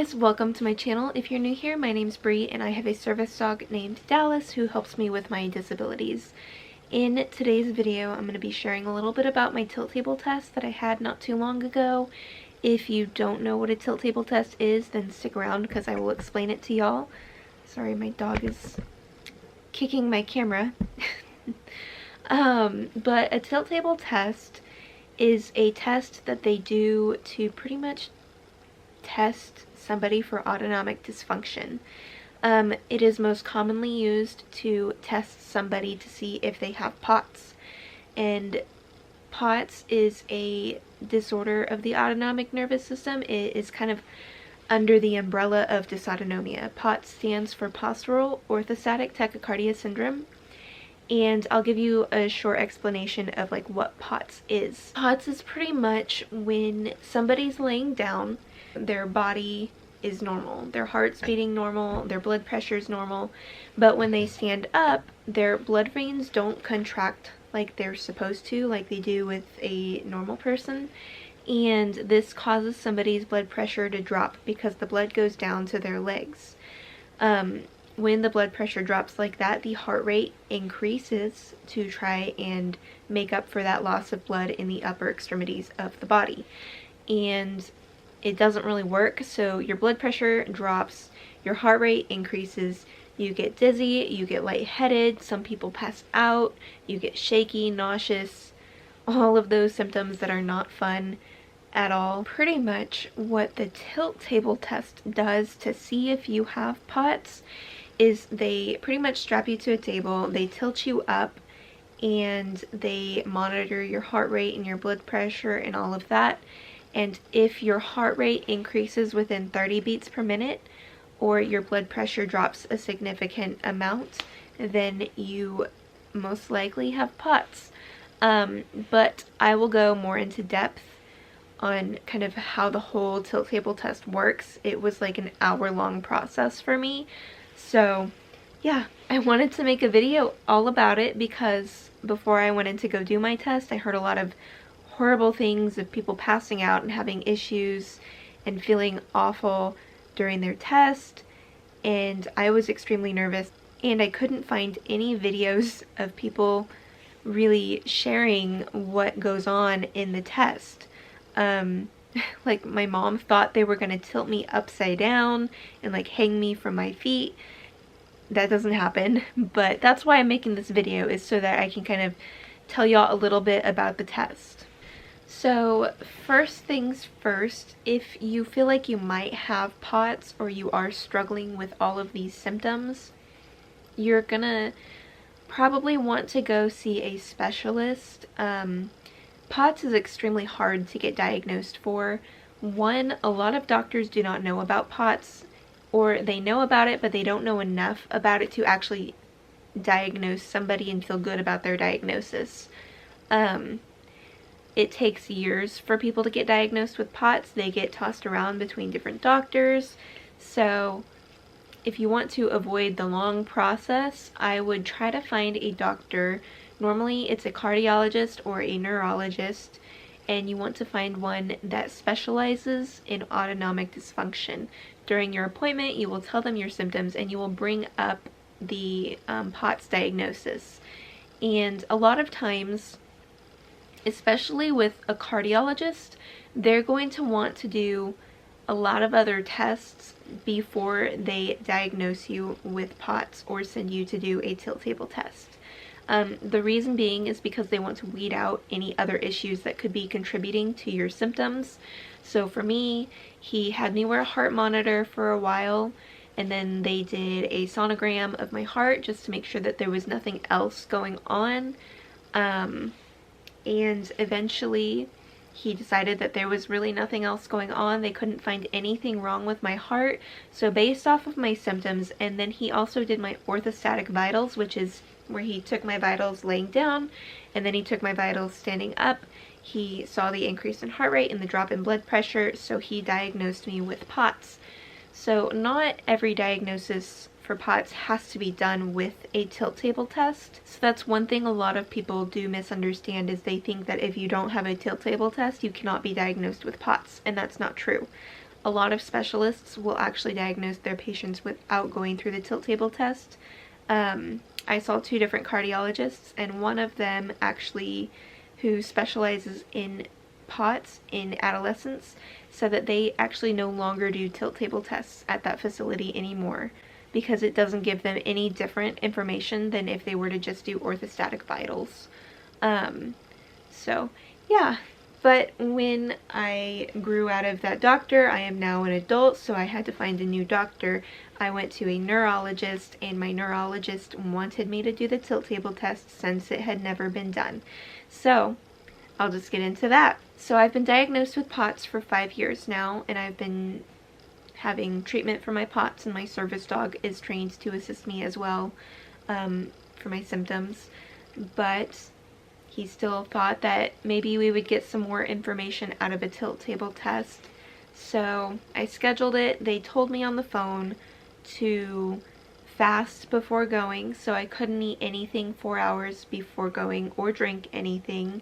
guys, welcome to my channel. If you're new here, my name's Bree and I have a service dog named Dallas who helps me with my disabilities. In today's video, I'm going to be sharing a little bit about my tilt table test that I had not too long ago. If you don't know what a tilt table test is, then stick around because I will explain it to y'all. Sorry, my dog is kicking my camera. But a tilt table test is a test that they do to pretty much test somebody for autonomic dysfunction. It is most commonly used to test somebody to see if they have POTS. And POTS is a disorder of the autonomic nervous system. It is kind of under the umbrella of dysautonomia. POTS stands for postural orthostatic tachycardia syndrome. And I'll give you a short explanation of like what POTS is. POTS is pretty much when somebody's laying down, their body is normal, their heart's beating normal, their blood pressure is normal, but when they stand up, their blood veins don't contract like they're supposed to, like they do with a normal person, and this causes somebody's blood pressure to drop because the blood goes down to their legs. When the blood pressure drops like that, the heart rate increases to try and make up for that loss of blood in the upper extremities of the body. And it doesn't really work, so your blood pressure drops, your heart rate increases, you get dizzy, you get lightheaded, some people pass out, you get shaky, nauseous, all of those symptoms that are not fun at all. Pretty much what the tilt table test does to see if you have POTS is they pretty much strap you to a table, they tilt you up, and they monitor your heart rate and your blood pressure and all of that. And if your heart rate increases within 30 beats per minute or your blood pressure drops a significant amount, then you most likely have POTS. But I will go more into depth on kind of how the whole tilt table test works. It was like an hour-long process for me. So yeah, I wanted to make a video all about it because before I went in to go do my test, I heard a lot of horrible things of people passing out and having issues and feeling awful during their test, and I was extremely nervous, and I couldn't find any videos of people really sharing what goes on in the test. Like my mom thought they were gonna tilt me upside down and like hang me from my feet. That doesn't happen, but that's why I'm making this video, is so that I can kind of tell y'all a little bit about the test. So first things first, if you feel like you might have POTS or you are struggling with all of these symptoms, you're gonna probably want to go see a specialist. POTS is extremely hard to get diagnosed for. One, a lot of doctors do not know about POTS, or they know about it but they don't know enough about it to actually diagnose somebody and feel good about their diagnosis. It takes years for people to get diagnosed with POTS. They get tossed around between different doctors. So if you want to avoid the long process, I would try to find a doctor. Normally it's a cardiologist or a neurologist, and you want to find one that specializes in autonomic dysfunction. During your appointment, you will tell them your symptoms and you will bring up the POTS diagnosis. And a lot of times, especially with a cardiologist, they're going to want to do a lot of other tests before they diagnose you with POTS or send you to do a tilt table test. The reason being is because they want to weed out any other issues that could be contributing to your symptoms. So for me, he had me wear a heart monitor for a while, and then they did a sonogram of my heart just to make sure that there was nothing else going on. And eventually he decided that there was really nothing else going on. They couldn't find anything wrong with my heart. So based off of my symptoms, and then he also did my orthostatic vitals, which is where he took my vitals laying down and then he took my vitals standing up. He saw the increase in heart rate and the drop in blood pressure, so he diagnosed me with POTS. So not every diagnosis for POTS has to be done with a tilt table test. So that's one thing a lot of people do misunderstand, is they think that if you don't have a tilt table test, you cannot be diagnosed with POTS, and that's not true. a lot of specialists will actually diagnose their patients without going through the tilt table test. I saw 2 different cardiologists, and one of them actually, who specializes in POTS in adolescents, said that they actually no longer do tilt table tests at that facility anymore because it doesn't give them any different information than if they were to just do orthostatic vitals. So yeah, but when I grew out of that doctor, I am now an adult, so I had to find a new doctor. I went to a neurologist, and my neurologist wanted me to do the tilt table test since it had never been done. So I'll just get into that. So I've been diagnosed with POTS for 5 years now, and I've been having treatment for my POTS, and my service dog is trained to assist me as well for my symptoms. But he still thought that maybe we would get some more information out of a tilt table test. So I scheduled it. They told me on the phone to fast before going, so I couldn't eat anything 4 hours before going or drink anything.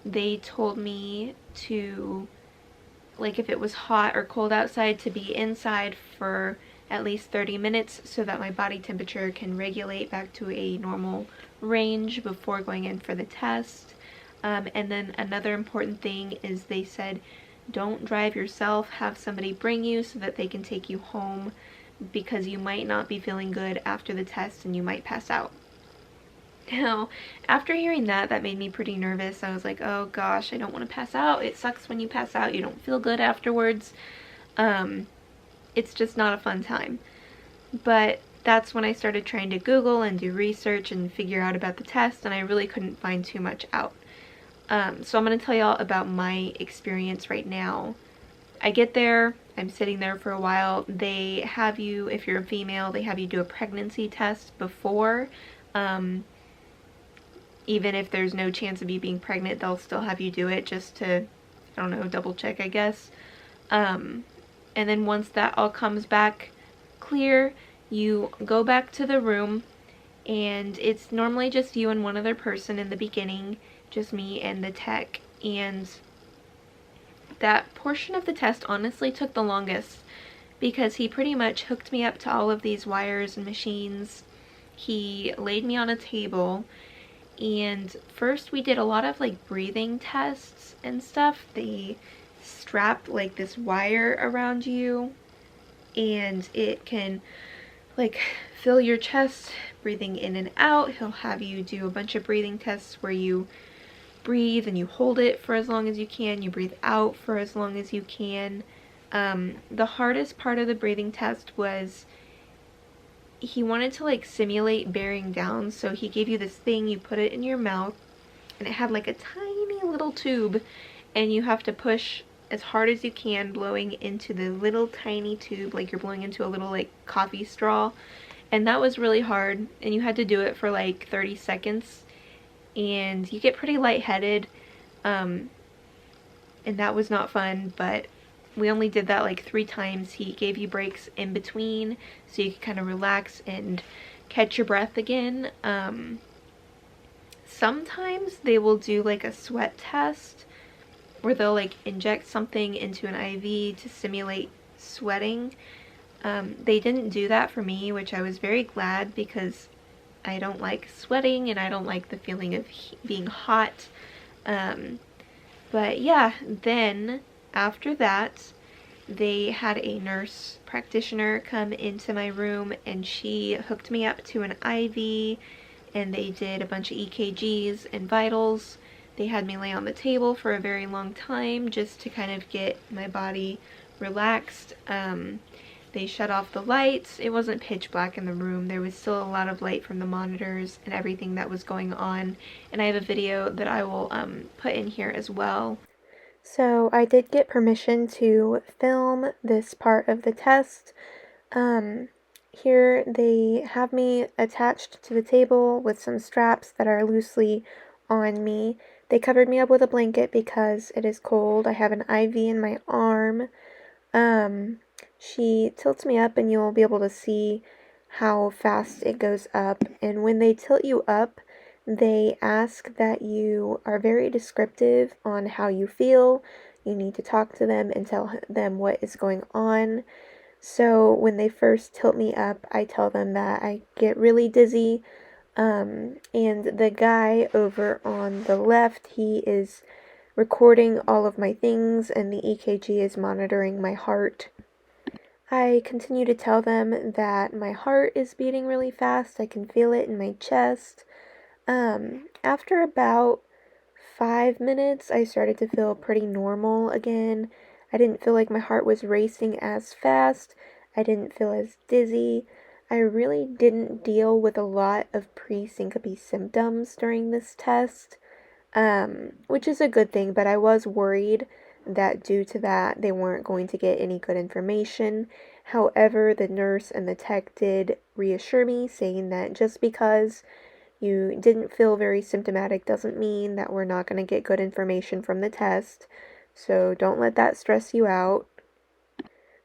They told me to, like, if it was hot or cold outside, to be inside for at least 30 minutes so that my body temperature can regulate back to a normal range before going in for the test. And then another important thing is they said don't drive yourself, have somebody bring you so that they can take you home, because you might not be feeling good after the test and you might pass out. Now, after hearing that, that made me pretty nervous. I was like, oh gosh, I don't want to pass out. It sucks when you pass out. You don't feel good afterwards. It's just not a fun time. But that's when I started trying to Google and do research and figure out about the test, and I really couldn't find too much out. So I'm going to tell y'all about my experience right now. I get there, I'm sitting there for a while. They have you, if you're a female, they have you do a pregnancy test before. Even if there's no chance of you being pregnant, they'll still have you do it just to, I don't know, double check, I guess. And then once that all comes back clear, you go back to the room, and it's normally just you and one other person in the beginning, just me and the tech. And that portion of the test honestly took the longest because he pretty much hooked me up to all of these wires and machines. He laid me on a table, and first we did a lot of like breathing tests and stuff. They strap like this wire around you, and it can like fill your chest, breathing in and out. He'll have you do a bunch of breathing tests where you breathe and you hold it for as long as you can, you breathe out for as long as you can. The hardest part of the breathing test was he wanted to like simulate bearing down, so he gave you this thing, you put it in your mouth, and it had like a tiny little tube, and you have to push as hard as you can, blowing into the little tiny tube like you're blowing into a little like coffee straw. And that was really hard, and you had to do it for like 30 seconds, and you get pretty lightheaded, and that was not fun. But we only did that like 3 times. He gave you breaks in between so you could kind of relax and catch your breath again. Sometimes they will do like a sweat test where they'll like inject something into an IV to simulate sweating. They didn't do that for me, which I was very glad, because I don't like sweating and I don't like the feeling of being hot. But yeah, then after that, they had a nurse practitioner come into my room, and she hooked me up to an IV, and they did a bunch of EKGs and vitals. They had me lay on the table for a very long time just to kind of get my body relaxed. They shut off the lights. It wasn't pitch black in the room. There was still a lot of light from the monitors and everything that was going on. And I have a video that I will put in here as well. So I did get permission to film this part of the test. Here they have me attached to the table with some straps that are loosely on me. They covered me up with a blanket because it is cold. I have an IV in my arm. She tilts me up, and you'll be able to see how fast it goes up. And when they tilt you up, they ask that you are very descriptive on how you feel. You need to talk to them and tell them what is going on. So when they first tilt me up, I tell them that I get really dizzy. And the guy over on the left, he is recording all of my things, and the EKG is monitoring my heart. I continue to tell them that my heart is beating really fast. I can feel it in my chest. After about 5 minutes, I started to feel pretty normal again. I didn't feel like my heart was racing as fast. I didn't feel as dizzy. I really didn't deal with a lot of pre-syncope symptoms during this test, which is a good thing, but I was worried that due to that, they weren't going to get any good information. However, the nurse and the tech did reassure me, saying that just because you didn't feel very symptomatic doesn't mean that we're not going to get good information from the test, so don't let that stress you out.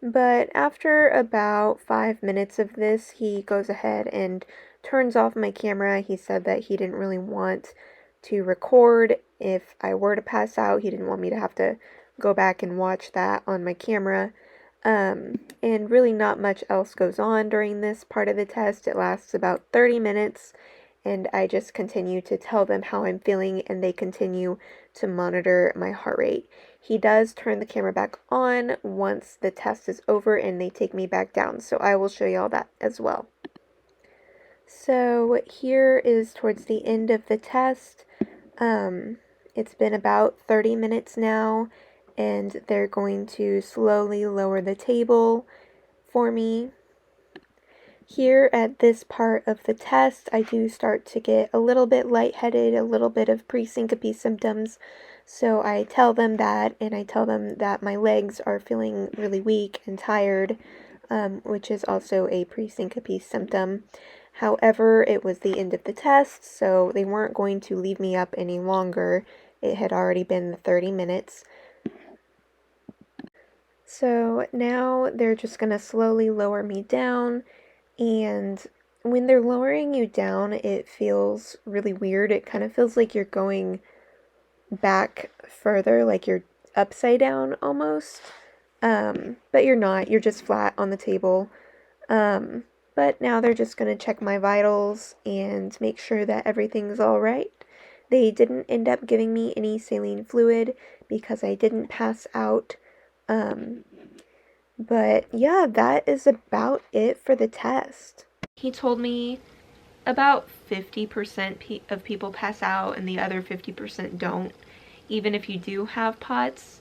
But after about 5 minutes of this, he goes ahead and turns off my camera. He said that he didn't really want to record if I were to pass out. He didn't want me to have to go back and watch that on my camera. And really not much else goes on during this part of the test. It lasts about 30 minutes, and I just continue to tell them how I'm feeling, and they continue to monitor my heart rate. He does turn the camera back on once the test is over, and they take me back down, so I will show you all that as well. So here is towards the end of the test. It's been about 30 minutes now, and they're going to slowly lower the table for me. Here at this part of the test, I do start to get a little bit lightheaded, a little bit of pre-syncope symptoms. So I tell them that, and I tell them that my legs are feeling really weak and tired, which is also a pre-syncope symptom. However, it was the end of the test, so they weren't going to leave me up any longer. It had already been the 30 minutes. So now they're just going to slowly lower me down. And when they're lowering you down, it feels really weird. It kind of feels like you're going back further, like you're upside down almost. But you're not. You're just flat on the table. But now they're just going to check my vitals and make sure that everything's all right. They didn't end up giving me any saline fluid because I didn't pass out. But yeah, that is about it for the test. He told me about 50% of people pass out and the other 50% don't. Even if you do have POTS,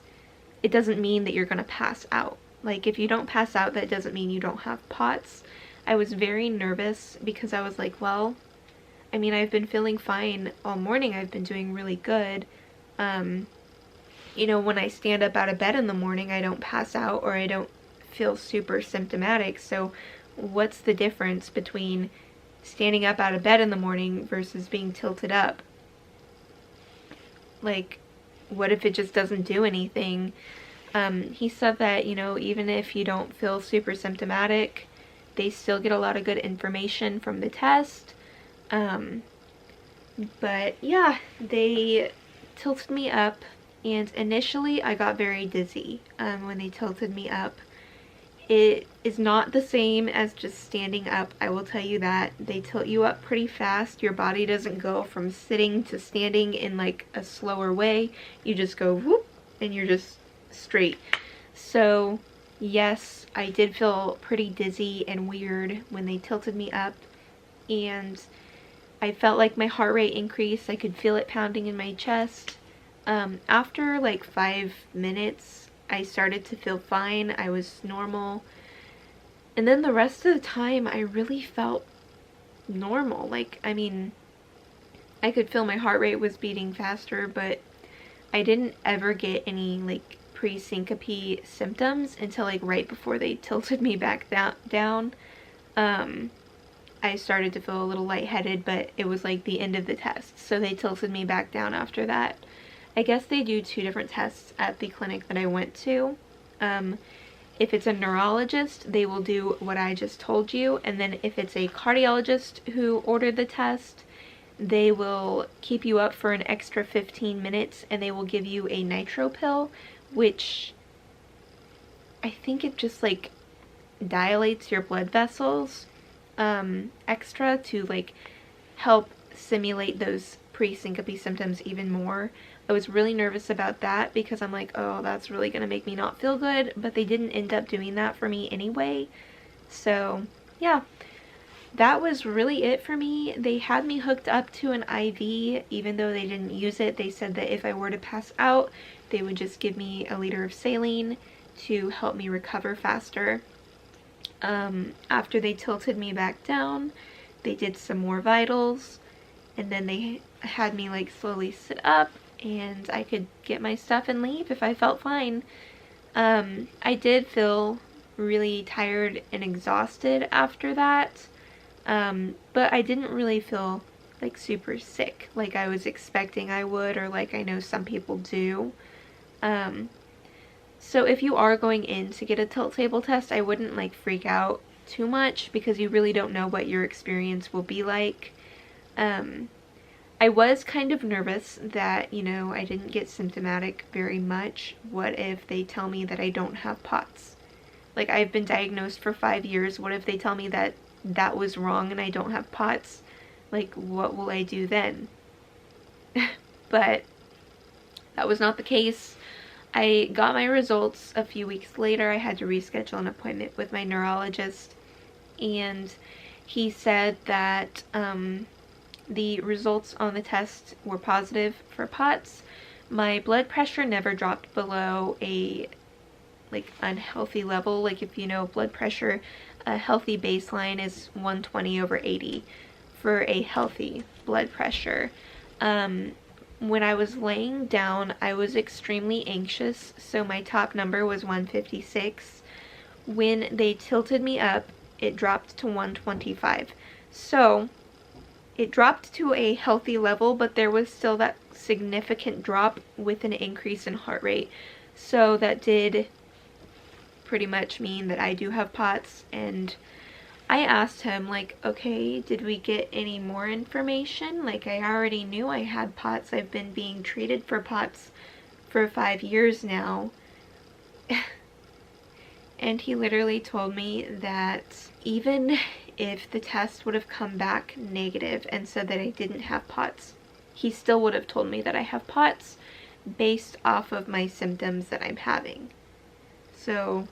it doesn't mean that you're going to pass out. Like, if you don't pass out, that doesn't mean you don't have POTS. I was very nervous because I was like, well, I mean, I've been feeling fine all morning. I've been doing really good. You know, when I stand up out of bed in the morning, I don't pass out or I don't feel super symptomatic. So what's the difference between standing up out of bed in the morning versus being tilted up? Like, what if it just doesn't do anything? He said that, you know, even if you don't feel super symptomatic, they still get a lot of good information from the test. But yeah, they tilted me up, and initially I got very dizzy when they tilted me up. It is not the same as just standing up, I will tell you that. They tilt you up pretty fast. Your body doesn't go from sitting to standing in like a slower way. You just go whoop, and you're just straight. So yes, I did feel pretty dizzy and weird when they tilted me up, and I felt like my heart rate increased. I could feel it pounding in my chest. After like 5 minutes, I started to feel fine. I was normal. And then the rest of the time, I really felt normal. Like, I mean, I could feel my heart rate was beating faster, but I didn't ever get any like pre-syncope symptoms until like right before they tilted me back down. I started to feel a little lightheaded, but it was like the end of the test, so they tilted me back down after that. I guess they do 2 different tests at the clinic that I went to. If it's a neurologist, they will do what I just told you, and then if it's a cardiologist who ordered the test, they will keep you up for an extra 15 minutes and they will give you a nitro pill, which I think it just like dilates your blood vessels extra to like help simulate those pre-syncope symptoms even more. I was really nervous about that because I'm like, oh, that's really gonna make me not feel good, but they didn't end up doing that for me anyway. So yeah, that was really it for me. They had me hooked up to an IV, even though they didn't use it. They said that if I were to pass out, they would just give me a liter of saline to help me recover faster. After they tilted me back down, they did some more vitals, and then they had me like slowly sit up and I could get my stuff and leave if I felt fine. I did feel really tired and exhausted after that, but I didn't really feel like super sick like I was expecting I would, or like I know some people do. So if you are going in to get a tilt table test, I wouldn't like freak out too much because you really don't know what your experience will be like. I was kind of nervous that, you know, I didn't get symptomatic very much. What if they tell me that I don't have POTS? Like, I've been diagnosed for 5 years. What if they tell me that that was wrong and I don't have POTS? Like, what will I do then? But that was not the case. I got my results a few weeks later. I had to reschedule an appointment with my neurologist, and he said that the results on the test were positive for POTS. My blood pressure never dropped below a like unhealthy level. Like, if you know blood pressure, a healthy baseline is 120/80 for a healthy blood pressure. When I was laying down, I was extremely anxious, so my top number was 156. When they tilted me up, it dropped to 125. So it dropped to a healthy level, but there was still that significant drop with an increase in heart rate. So that did pretty much mean that I do have POTS, and I asked him, like, okay, did we get any more information? Like, I already knew I had POTS. I've been being treated for POTS for 5 years now. And he literally told me that even if the test would have come back negative and said that I didn't have POTS, he still would have told me that I have POTS based off of my symptoms that I'm having. So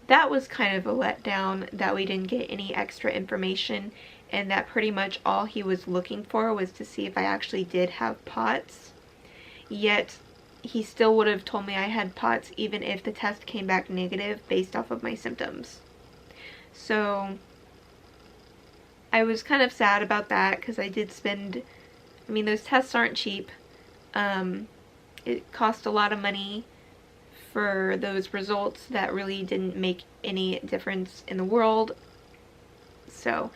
that was kind of a letdown that we didn't get any extra information, and that pretty much all he was looking for was to see if I actually did have POTS. Yet he still would have told me I had POTS even if the test came back negative based off of my symptoms. So I was kind of sad about that because I did spend, I mean, those tests aren't cheap. It cost a lot of money for those results that really didn't make any difference in the world. So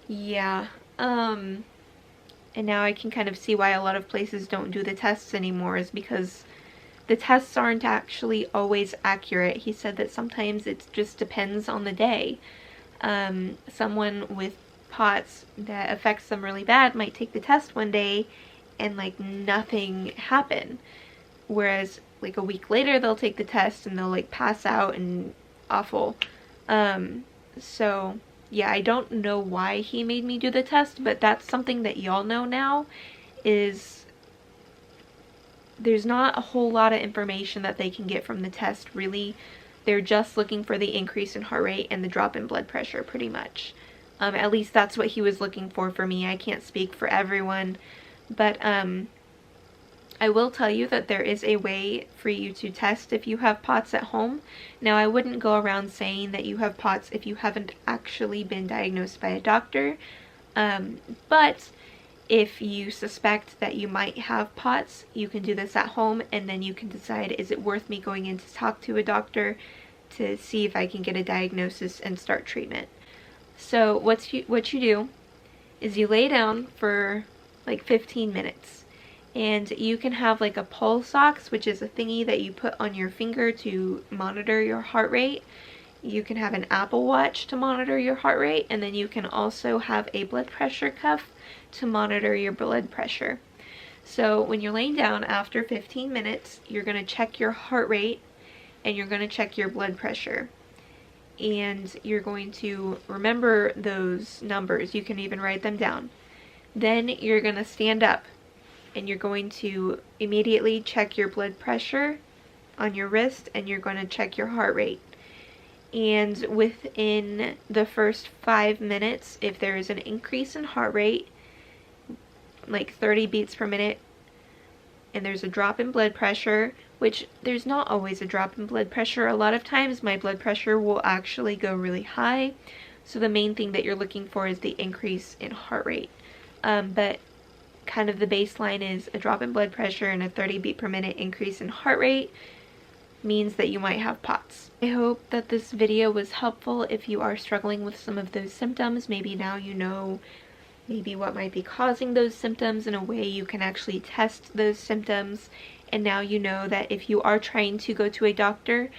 yeah, and now I can kind of see why a lot of places don't do the tests anymore, is because the tests aren't actually always accurate. He said that sometimes it just depends on the day. Someone with POTS that affects them really bad might take the test one day and like nothing happen, whereas like a week later they'll take the test and they'll like pass out and awful. So yeah, I don't know why he made me do the test, but that's something that y'all know now, is there's not a whole lot of information that they can get from the test, really. They're just looking for the increase in heart rate and the drop in blood pressure, pretty much. At least that's what he was looking for me. I can't speak for everyone, but I will tell you that there is a way for you to test if you have POTS at home. Now, I wouldn't go around saying that you have POTS if you haven't actually been diagnosed by a doctor, but if you suspect that you might have POTS, you can do this at home, and then you can decide, is it worth me going in to talk to a doctor to see if I can get a diagnosis and start treatment. So what you do is you lay down for like 15 minutes. And you can have like a pulse ox, which is a thingy that you put on your finger to monitor your heart rate. You can have an Apple Watch to monitor your heart rate, and then you can also have a blood pressure cuff to monitor your blood pressure. So when you're laying down after 15 minutes, you're going to check your heart rate and you're going to check your blood pressure. And you're going to remember those numbers. You can even write them down. Then you're going to stand up and you're going to immediately check your blood pressure on your wrist and you're going to check your heart rate. And within the first 5 minutes, if there is an increase in heart rate, like 30 beats per minute, and there's a drop in blood pressure, which there's not always a drop in blood pressure. A lot of times my blood pressure will actually go really high. So the main thing that you're looking for is the increase in heart rate. But kind of the baseline is a drop in blood pressure and a 30 beat per minute increase in heart rate means that you might have POTS. I hope that this video was helpful if you are struggling with some of those symptoms. Maybe now you know maybe what might be causing those symptoms in a way you can actually test those symptoms. And now you know that if you are trying to go to a doctor,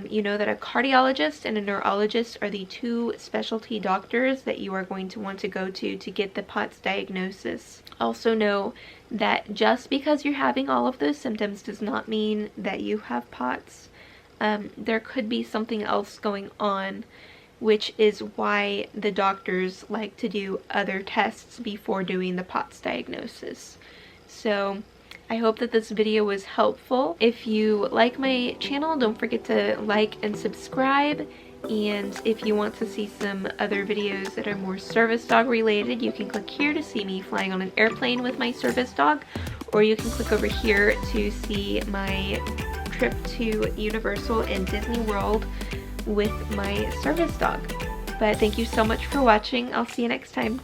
you know that a cardiologist and a neurologist are the two specialty doctors that you are going to want to go to get the POTS diagnosis. Also know that just because you're having all of those symptoms does not mean that you have POTS. There could be something else going on, which is why the doctors like to do other tests before doing the POTS diagnosis. So I hope that this video was helpful. If you like my channel, don't forget to like and subscribe. And if you want to see some other videos that are more service dog related, you can click here to see me flying on an airplane with my service dog, or you can click over here to see my trip to Universal and Disney World with my service dog. But thank you so much for watching. I'll see you next time.